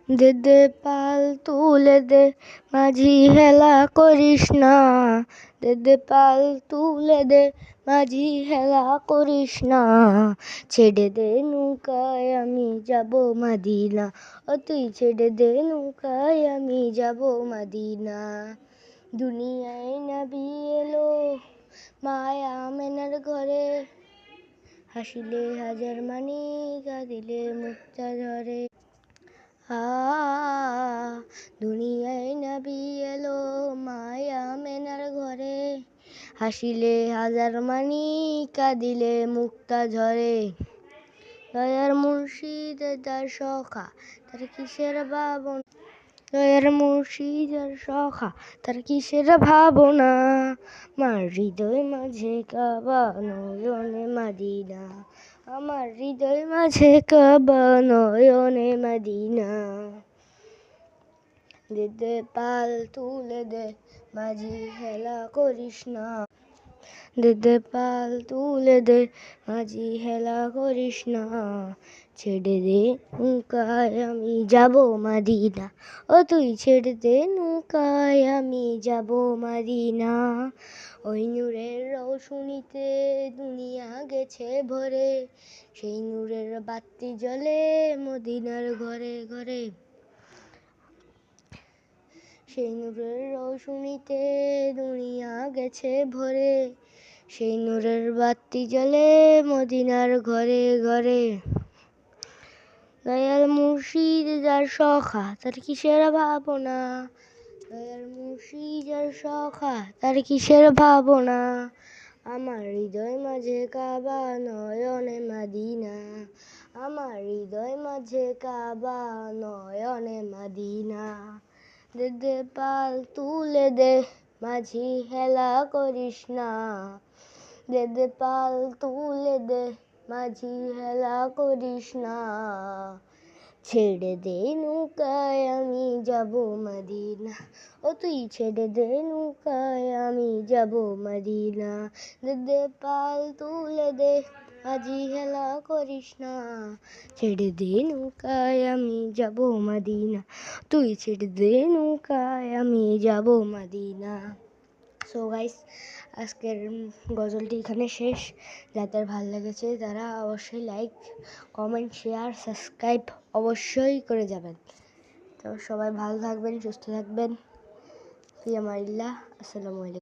দে দে পাল তুলে দে মাঝি হেলা করিস না, দে দে পাল তুলে দে মাঝি হেলা করিস না, ছেড়ে দে নৌকায় আমি যাব মদিনা, ও তুই ছেড়ে দে নৌকায় আমি যাব মদিনা। দুনিয়ায় নবী এলো মায়া আমেনার ঘরে, হাসিলে হাজার মানি কাঁদিলে মুক্তা ঝরে। দুনিয়ায় নবী এলো মায়া আমেনার ঘরে, হাসিলে হাজার মানি কাঁদিলে মুক্তা ঝরে। দয়ার মুর্শিদ যার সখা তার কিসের ভাবনা, দয়ার মুর্শিদ যার সখা তার কিসের ভাবনা, আমার হৃদয় মাঝে কাবা নয়নে মদিনা, আমার হৃদয় মাঝে কাবা নয়নে মদিনা। দে দে পাল তুলে দে মাঝি হেলা করিস না, দে দে পাল তুলে দে মাঝি হেলা করিস না, ছেড়ে দে নৌকায় আমি যাব মদিনা, ও তুই ছেড়ে দে নৌকায় আমি যাব মদিনা। ওই নূরের রৌশনীতে দুনিয়া গেছে ভরে, সেই নূরের বাতি জ্বলে মদিনার ঘরে ঘরে, সেই নূরের রৌশনীতে দুনিয়া গেছে ভরে, সেই নূরের বাতি জ্বলে মদিনার ঘরে ঘরে। দয়াল মুর্শিদ যার সখা তার কিসের ভাবনা, দয়াল মুর্শিদ যার সখা তার কিসের ভাবনা, আমার হৃদয় মাঝে কাবা নয়নে মদিনা, আমার হৃদয় মাঝে কাবা নয়নে মদিনা। দে দে পাল তুলে দে মাঝি হেলা করিস না, দে দে পাল তুলে দে মাঝি হেলা করিস না, ছেড়ে দে নৌকায় আমি যাব মদিনা, ও তুই ছেড়ে দে নৌকায় আমি যাব মদিনা। দে দে পাল তুলে দে মাঝি হেলা করিস না, ছেড়ে দে নৌকায় আমি যাব মদিনা, তুই ছেড়ে দে নৌকায় আমি যাব মদিনা। সো গাইস, আজকের গজলটি এখানে শেষ। যাদের ভালো লেগেছে তারা অবশ্যই লাইক, কমেন্ট, শেয়ার, সাবস্ক্রাইব অবশ্যই করে যাবেন। তো সবাই ভালো থাকবেন, সুস্থ থাকবেন। ফি আমানিল্লাহ। আসসালামু আলাইকুম।